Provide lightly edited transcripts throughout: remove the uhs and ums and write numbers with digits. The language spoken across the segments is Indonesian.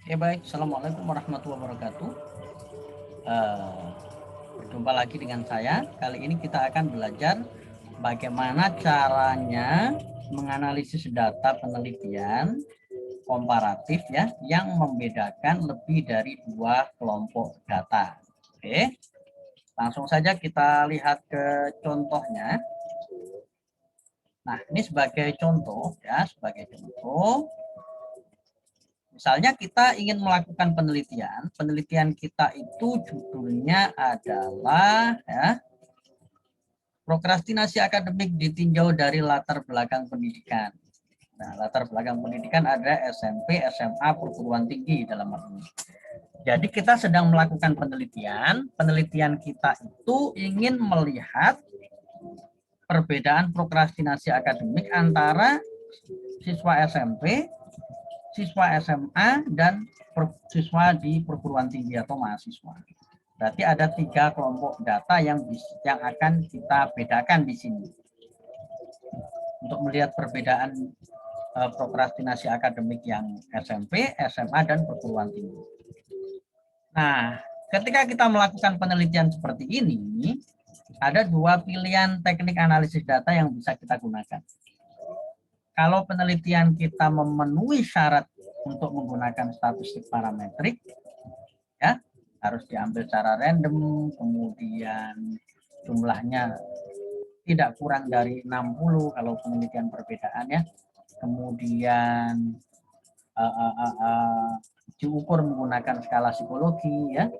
Oke, baik. Assalamualaikum warahmatullahi wabarakatuh. Eh, Berjumpa lagi dengan saya. Kali ini kita akan belajar bagaimana caranya menganalisis data penelitian komparatif ya yang membedakan lebih dari dua kelompok data. Oke, langsung saja kita lihat ke contohnya. Nah, ini sebagai contoh ya, sebagai contoh. Misalnya kita ingin melakukan penelitian kita itu judulnya adalah ya, prokrastinasi akademik ditinjau dari latar belakang pendidikan. Nah, latar belakang pendidikan ada SMP, SMA, perguruan tinggi dalam hal ini. Jadi kita sedang melakukan penelitian kita itu ingin melihat perbedaan prokrastinasi akademik antara siswa SMP, siswa SMA, dan siswa di perguruan tinggi atau mahasiswa. Berarti ada 3 kelompok data yang akan kita bedakan di sini untuk melihat perbedaan prokrastinasi akademik yang SMP, SMA, dan perguruan tinggi. Nah, ketika kita melakukan penelitian seperti ini, ada 2 pilihan teknik analisis data yang bisa kita gunakan. Kalau penelitian kita memenuhi syarat untuk menggunakan statistik parametrik, ya harus diambil secara random, kemudian jumlahnya tidak kurang dari 60 kalau penelitian perbedaan ya, kemudian diukur menggunakan skala psikologi ya,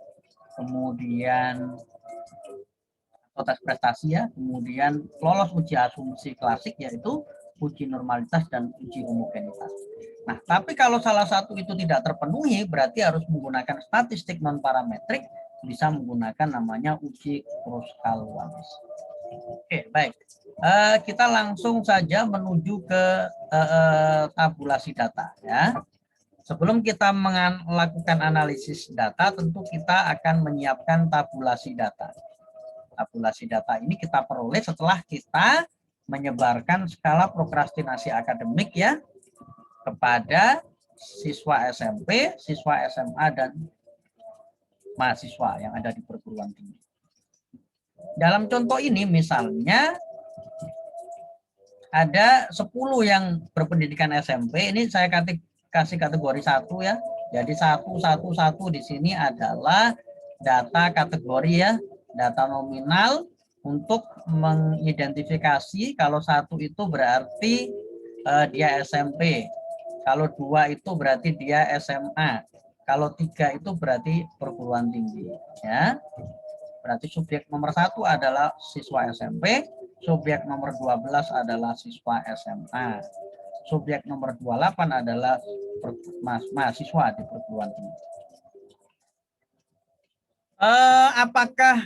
kemudian atau tes prestasi ya, kemudian lolos uji asumsi klasik yaitu uji normalitas dan uji homogenitas. Nah, tapi kalau salah satu itu tidak terpenuhi, berarti harus menggunakan statistik non parametrik, bisa menggunakan namanya uji cross valuanis. Oke, baik. Kita langsung saja menuju ke tabulasi data ya. Sebelum kita melakukan analisis data, tentu kita akan menyiapkan tabulasi data. Tabulasi data ini kita peroleh setelah kita menyebarkan skala prokrastinasi akademik ya kepada siswa SMP, siswa SMA, dan mahasiswa yang ada di perguruan tinggi. Dalam contoh ini misalnya ada 10 yang berpendidikan SMP, ini saya kasih kategori 1 ya. Jadi 111 di sini adalah data kategori ya, data nominal untuk mengidentifikasi kalau 1 itu berarti dia SMP. Kalau 2 itu berarti dia SMA. Kalau 3 itu berarti perguruan tinggi ya. Berarti subjek nomor 1 adalah siswa SMP, subjek nomor 12 adalah siswa SMA. Subjek nomor 28 adalah mahasiswa di perguruan tinggi. Apakah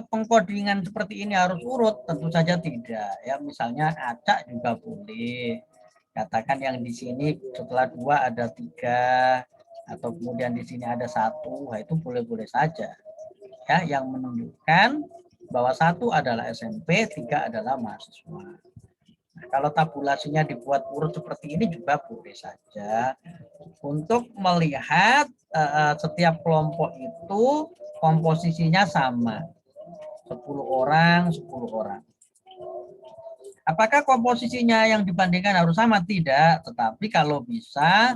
pengkodingan seperti ini harus urut? Tentu saja tidak. Ya, misalnya acak juga boleh. Katakan yang di sini setelah 2 ada 3, atau kemudian di sini ada 1, nah itu boleh-boleh saja. Ya, yang menunjukkan bahwa 1 adalah SMP, 3 adalah mahasiswa. Nah, kalau tabulasinya dibuat urut seperti ini juga boleh saja untuk melihat setiap kelompok itu komposisinya sama, 10 orang, 10 orang. Apakah komposisinya yang dibandingkan harus sama? Tidak, tetapi kalau bisa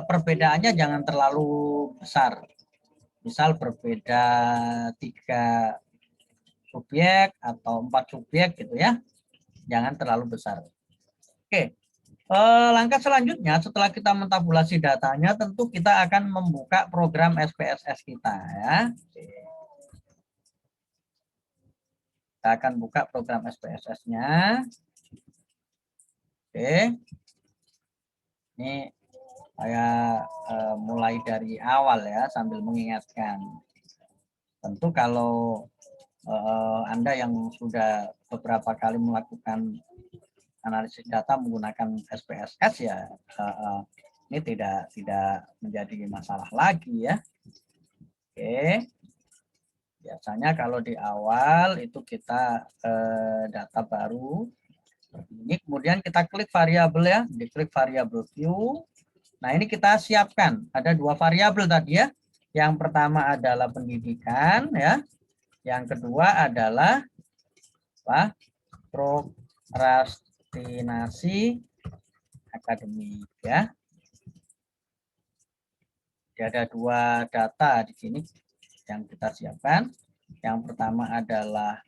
perbedaannya jangan terlalu besar. Misal berbeda 3 subjek atau 4 subjek gitu ya, jangan terlalu besar. Oke, langkah selanjutnya setelah kita mentabulasi datanya, tentu kita akan membuka program SPSS kita ya. Kita akan buka program SPSS-nya. Oke, ini saya mulai dari awal ya sambil mengingatkan. Tentu kalau Anda yang sudah beberapa kali melakukan analisis data menggunakan SPSS ya, ini tidak menjadi masalah lagi ya. Oke, biasanya kalau di awal itu kita data baru seperti ini, kemudian kita klik variabel ya, diklik variabel view, Nah, ini kita siapkan. Ada dua variabel tadi ya. Yang pertama adalah pendidikan ya. Yang kedua adalah apa? Prokrastinasi akademik ya. Jadi ada dua data di sini yang kita siapkan. Yang pertama adalah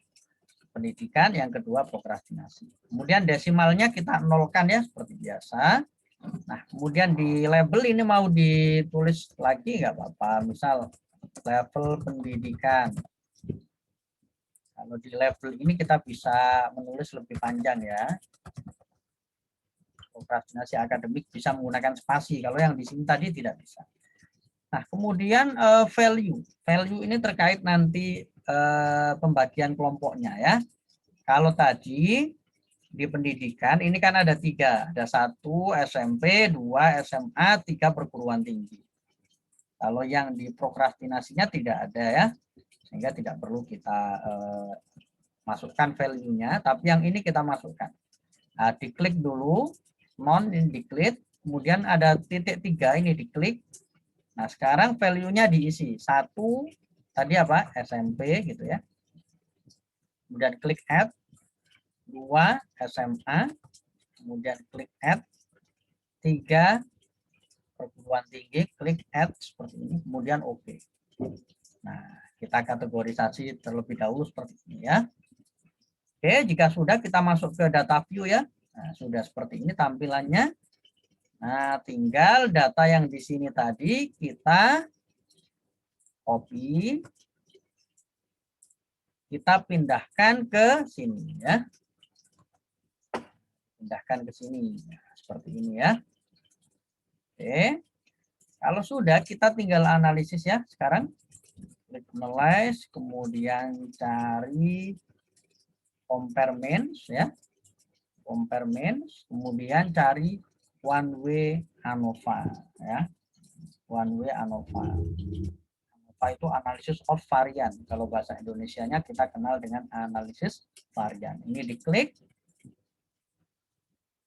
pendidikan, yang kedua prokrastinasi. Kemudian desimalnya kita nolkan ya seperti biasa. Nah, kemudian di label ini mau ditulis lagi nggak apa-apa. Misal level pendidikan. Kalau di level ini kita bisa menulis lebih panjang ya. Prokrastinasi akademik bisa menggunakan spasi. Kalau yang di sini tadi tidak bisa. Nah, kemudian value. Value ini terkait nanti pembagian kelompoknya ya. Kalau tadi di pendidikan ini kan ada 3. Ada 1 SMP, 2 SMA, 3 perguruan tinggi. Kalau yang di prokrastinasinya tidak ada ya. Sehingga tidak perlu kita masukkan value-nya. Tapi yang ini kita masukkan. Nah, diklik dulu. Non ini diklik. Kemudian ada titik 3 ini diklik. Nah, sekarang value-nya diisi. 1 tadi apa? SMP gitu ya. Kemudian klik add. 2 SMA. Kemudian klik add. 3 perguruan tinggi, klik add seperti ini. Kemudian oke. Nah, kita kategorisasi terlebih dahulu seperti ini ya. Oke, jika sudah kita masuk ke data view ya. Nah, sudah seperti ini tampilannya. Nah, tinggal data yang di sini tadi kita copy, kita pindahkan ke sini ya. Pindahkan ke sini. Nah, seperti ini ya. Oke. Kalau sudah kita tinggal analisis ya sekarang. Klik analyze, kemudian cari compare means ya. Compare means, kemudian cari one way ANOVA ya. One way ANOVA. ANOVA itu analysis of varian. Kalau bahasa Indonesianya kita kenal dengan analisis varian. Ini diklik.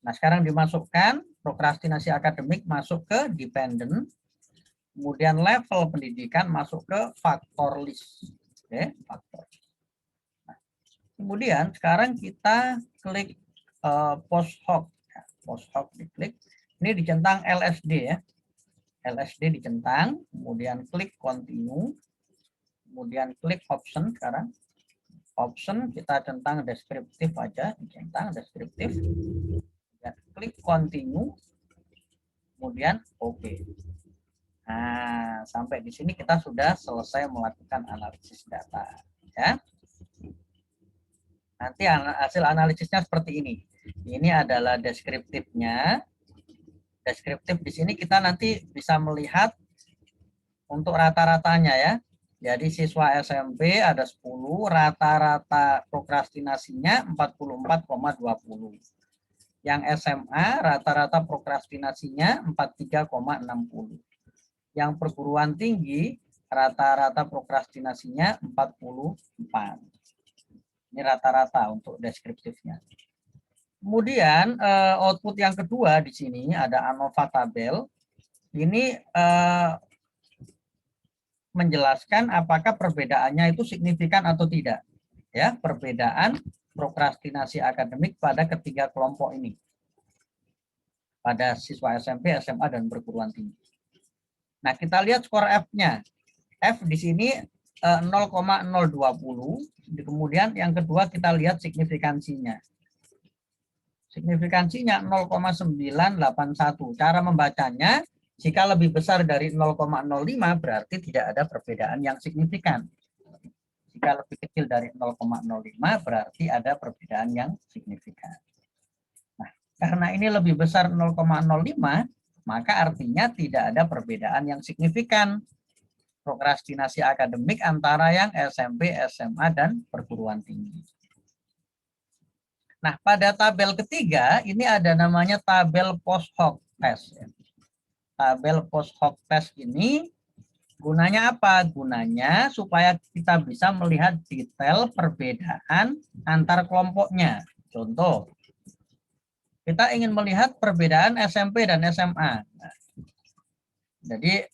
Nah, sekarang dimasukkan prokrastinasi akademik masuk ke dependent. Kemudian level pendidikan masuk ke faktor list. Oke, faktor. Nah, kemudian sekarang kita klik post hoc. Post hoc diklik. Ini dicentang LSD ya. LSD dicentang, kemudian klik continue, kemudian klik option sekarang. Option kita centang deskriptif aja, dicentang deskriptif. Dan klik continue, kemudian oke. Nah, sampai di sini kita sudah selesai melakukan analisis data ya. Nanti hasil analisisnya seperti ini. Ini adalah deskriptifnya. Deskriptif di sini kita nanti bisa melihat untuk rata-ratanya ya. Jadi siswa SMP ada 10, rata-rata prokrastinasinya 44,20. Yang SMA rata-rata prokrastinasinya 43,60. Yang perguruan tinggi rata-rata prokrastinasinya 44. Ini rata-rata untuk deskriptifnya. Kemudian output yang kedua di sini ada ANOVA tabel. Ini menjelaskan apakah perbedaannya itu signifikan atau tidak. Ya, perbedaan prokrastinasi akademik pada ketiga kelompok ini. Pada siswa SMP, SMA, dan perguruan tinggi. Nah, kita lihat skor F-nya. F di sini 0,020. Kemudian yang kedua kita lihat signifikansinya. Signifikansinya 0,981. Cara membacanya, jika lebih besar dari 0,05 berarti tidak ada perbedaan yang signifikan. Jika lebih kecil dari 0,05 berarti ada perbedaan yang signifikan. Nah, karena ini lebih besar 0,05, maka artinya tidak ada perbedaan yang signifikan prokrastinasi akademik antara yang SMP, SMA, dan perguruan tinggi. Nah, pada tabel ketiga ini ada namanya tabel post hoc test. Tabel post hoc test ini gunanya apa? Gunanya supaya kita bisa melihat detail perbedaan antar kelompoknya. Contoh, kita ingin melihat perbedaan SMP dan SMA. Nah, Jadi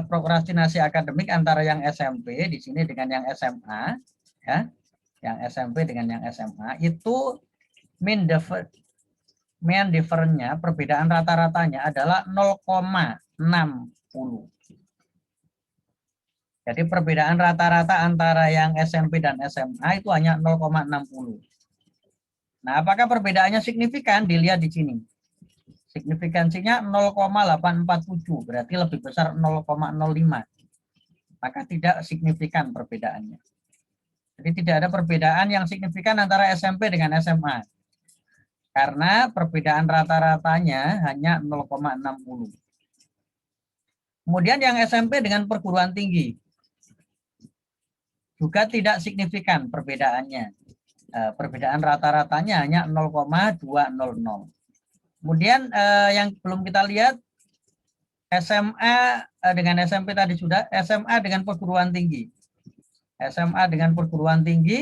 prokrastinasi akademik antara yang SMP di sini dengan yang SMA, ya, yang SMP dengan yang SMA itu mean difference-nya, perbedaan rata-ratanya adalah 0,60. Jadi perbedaan rata-rata antara yang SMP dan SMA itu hanya 0,60. Nah, apakah perbedaannya signifikan? Dilihat di sini. Signifikansinya 0,847, berarti lebih besar 0,05. Maka tidak signifikan perbedaannya. Jadi tidak ada perbedaan yang signifikan antara SMP dengan SMA. Karena perbedaan rata-ratanya hanya 0,60. Kemudian yang SMP dengan perguruan tinggi juga tidak signifikan perbedaannya. Perbedaan rata-ratanya hanya 0,200. Kemudian yang belum kita lihat SMA dengan SMP tadi sudah, SMA dengan perguruan tinggi. SMA dengan perguruan tinggi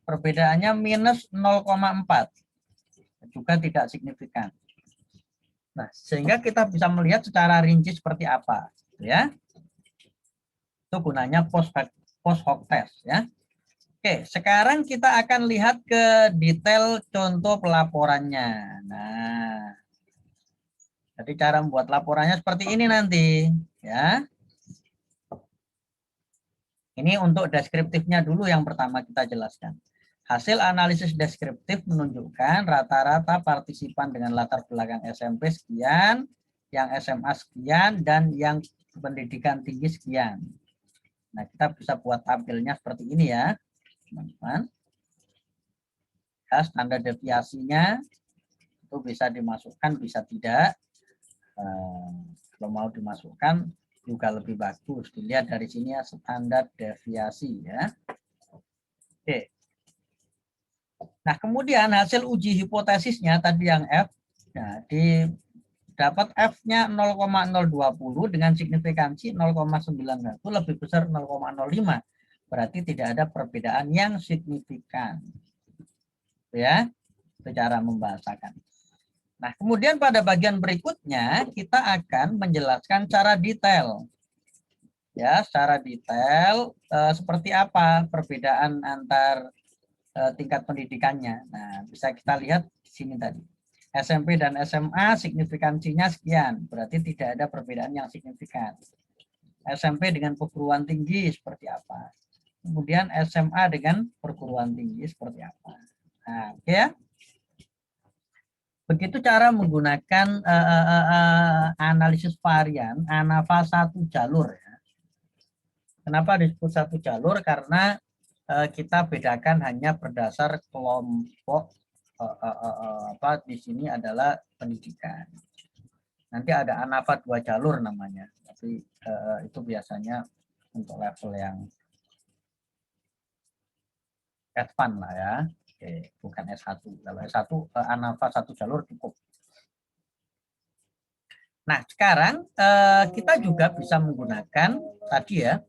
perbedaannya minus 0,4. Juga tidak signifikan. Nah, sehingga kita bisa melihat secara rinci seperti apa, ya. Itu gunanya post hoc test, ya. Oke, sekarang kita akan lihat ke detail contoh pelaporannya. Nah, jadi cara membuat laporannya seperti ini nanti, ya. Ini untuk deskriptifnya dulu yang pertama kita jelaskan. Hasil analisis deskriptif menunjukkan rata-rata partisipan dengan latar belakang SMP sekian, yang SMA sekian, dan yang pendidikan tinggi sekian. Nah, kita bisa buat tabelnya seperti ini ya, teman-teman. Ya, standar deviasinya itu bisa dimasukkan, bisa tidak. Kalau mau dimasukkan juga lebih bagus. Dilihat dari sini ya, standar deviasi ya. Oke. Nah, kemudian hasil uji hipotesisnya tadi yang F, nah, dapat F-nya 0,020 dengan signifikansi 0,91 lebih besar 0,05. Berarti tidak ada perbedaan yang signifikan. Ya, itu cara membahasakan. Nah, kemudian pada bagian berikutnya kita akan menjelaskan cara detail. Ya, secara detail seperti apa perbedaan antar tingkat pendidikannya. Nah, bisa kita lihat di sini tadi. SMP dan SMA signifikansinya sekian, berarti tidak ada perbedaan yang signifikan. SMP dengan perguruan tinggi seperti apa? Kemudian SMA dengan perguruan tinggi seperti apa? Nah, oke ya. Begitu cara menggunakan analisis varian ANAVA satu jalur. Ya. Kenapa disebut satu jalur? Karena kita bedakan hanya berdasar kelompok apa di sini adalah pendidikan. Nanti ada ANAVA 2 jalur namanya, tapi itu biasanya untuk level yang advance lah ya. Oke, bukan S1. Kalau S1 ANAVA 1 jalur cukup. Nah, sekarang kita juga bisa menggunakan tadi ya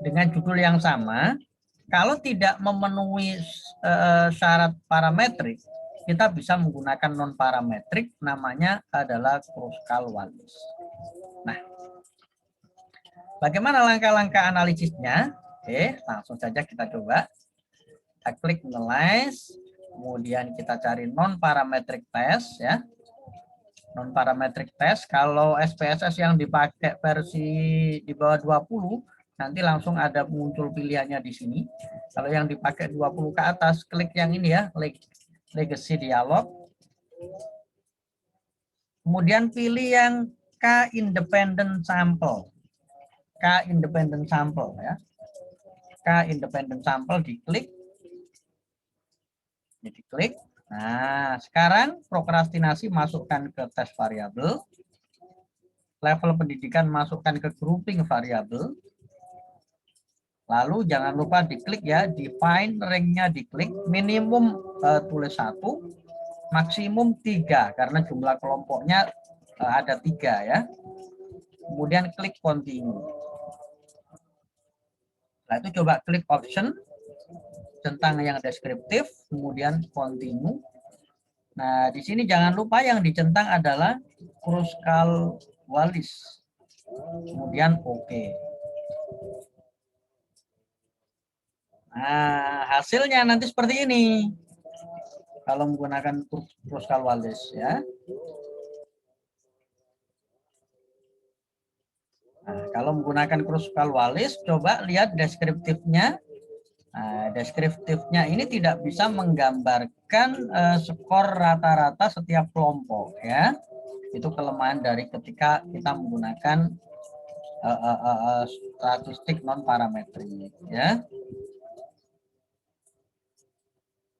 dengan judul yang sama. Kalau tidak memenuhi syarat parametrik, kita bisa menggunakan non parametrik, namanya adalah Kruskal-Wallis. Nah, bagaimana langkah-langkah analisisnya? Oke, langsung saja kita coba. Kita klik analyze, kemudian kita cari non parametric test ya. Non parametric test, kalau SPSS yang dipakai versi di bawah 20, nanti langsung ada muncul pilihannya di sini. Kalau yang dipakai 20 ke atas, klik yang ini ya, legacy dialog. Kemudian pilih yang K independent sample. K independent sample ya. K independent sample diklik. Ini diklik. Nah, sekarang prokrastinasi masukkan ke tes variabel. Level pendidikan masukkan ke grouping variabel. Lalu jangan lupa diklik ya, define rank-nya diklik, minimum tulis 1, maksimum 3 karena jumlah kelompoknya ada 3 ya. Kemudian klik continue. Nah, itu coba klik option tentang yang deskriptif, kemudian continue. Nah, di sini jangan lupa yang dicentang adalah Kruskal-Wallis. kemudian oke. Nah, hasilnya nanti seperti ini. Kalau menggunakan Kruskal-Wallis ya. Nah, kalau menggunakan Kruskal-Wallis, coba lihat deskriptifnya. Nah, deskriptifnya ini tidak bisa menggambarkan skor rata-rata setiap kelompok ya. Itu kelemahan dari ketika kita menggunakan statistik non parametrik ya.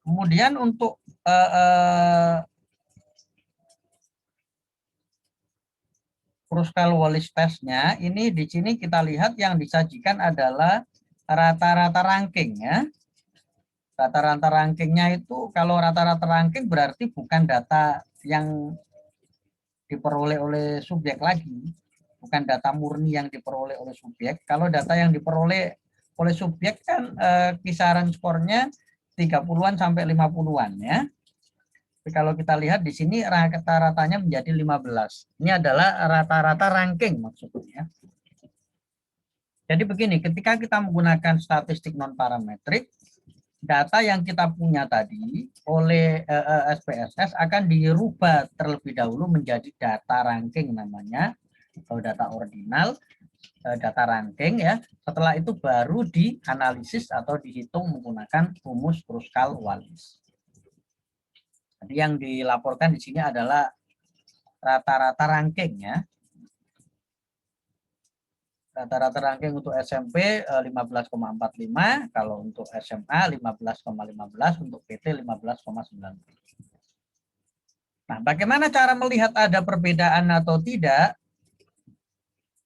Kemudian untuk Kruskal-Wallis testnya ini di sini kita lihat yang disajikan adalah rata-rata ranking ya. Rata-rata rankingnya itu kalau rata-rata ranking berarti bukan data yang diperoleh oleh subjek lagi, bukan data murni yang diperoleh oleh subjek. Kalau data yang diperoleh oleh subjek kan kisaran skornya 30-an sampai 50-an ya. Tapi kalau kita lihat di sini rata-ratanya menjadi 15. Ini adalah rata-rata ranking maksudnya. Jadi begini, ketika kita menggunakan statistik non parametrik, data yang kita punya tadi oleh SPSS akan dirubah terlebih dahulu menjadi data ranking namanya, atau data ordinal, data ranking ya. Setelah itu baru dianalisis atau dihitung menggunakan rumus Kruskal-Wallis. Jadi yang dilaporkan di sini adalah rata-rata ranking ya. Rata-rata ranking untuk SMP 15,45, kalau untuk SMA 15,15, untuk PT 15,9. Nah, bagaimana cara melihat ada perbedaan atau tidak?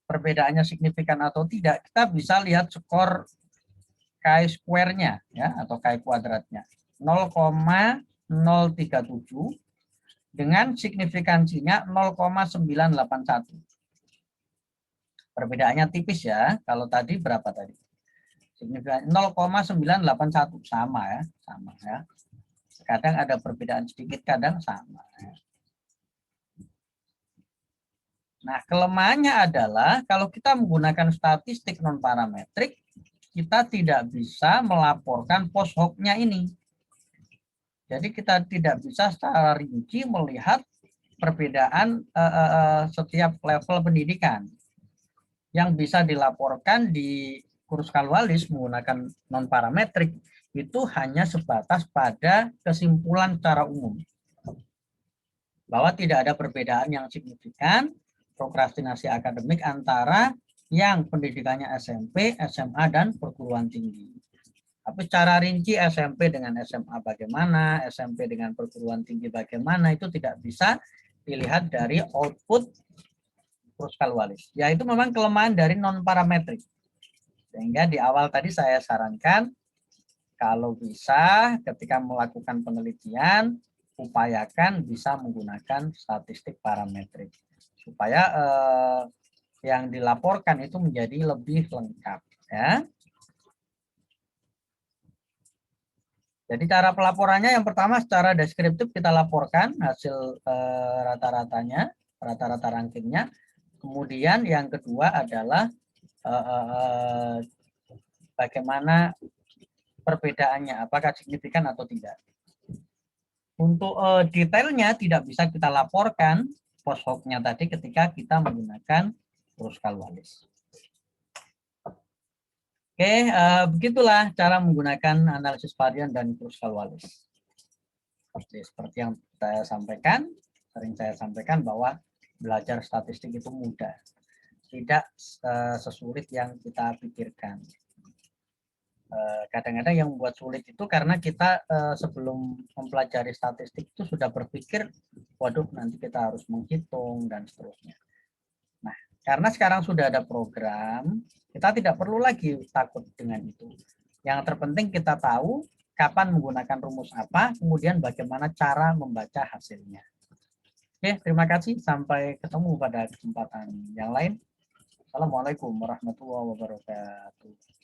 Perbedaannya signifikan atau tidak? Kita bisa lihat skor chi-square-nya ya, atau chi kuadratnya 0,037 dengan signifikansinya 0,981. Perbedaannya tipis ya. Kalau tadi berapa tadi? Signifikan 0,981 sama ya, sama ya. Kadang ada perbedaan sedikit, kadang sama. Nah, kelemahannya adalah kalau kita menggunakan statistik non parametrik, kita tidak bisa melaporkan post hoc-nya ini. Jadi kita tidak bisa secara rinci melihat perbedaan setiap level pendidikan. Yang bisa dilaporkan di Kruskal-Wallis menggunakan non parametrik itu hanya sebatas pada kesimpulan secara umum bahwa tidak ada perbedaan yang signifikan prokrastinasi akademik antara yang pendidikannya SMP, SMA, dan perguruan tinggi. Tapi secara rinci SMP dengan SMA bagaimana, SMP dengan perguruan tinggi bagaimana, itu tidak bisa dilihat dari output Kruskal-Wallis. Ya, itu memang kelemahan dari non-parametrik. Sehingga di awal tadi saya sarankan, kalau bisa ketika melakukan penelitian, upayakan bisa menggunakan statistik parametrik. Supaya yang dilaporkan itu menjadi lebih lengkap. Ya. Jadi cara pelaporannya yang pertama secara deskriptif kita laporkan hasil rata-ratanya, rata-rata rankingnya. Kemudian yang kedua adalah bagaimana perbedaannya, apakah signifikan atau tidak. Untuk detailnya tidak bisa kita laporkan post hoc-nya tadi ketika kita menggunakan Kruskal-Wallis. Oke, begitulah cara menggunakan analisis varian dan Kruskal-Wallis. Seperti yang saya sampaikan, sering saya sampaikan bahwa belajar statistik itu mudah, tidak sesulit yang kita pikirkan. Kadang-kadang yang membuat sulit itu karena kita sebelum mempelajari statistik itu sudah berpikir, waduh nanti kita harus menghitung dan seterusnya. Nah, karena sekarang sudah ada program, kita tidak perlu lagi takut dengan itu. Yang terpenting kita tahu kapan menggunakan rumus apa, kemudian bagaimana cara membaca hasilnya. Oke, terima kasih. Sampai ketemu pada kesempatan yang lain. Assalamualaikum warahmatullahi wabarakatuh.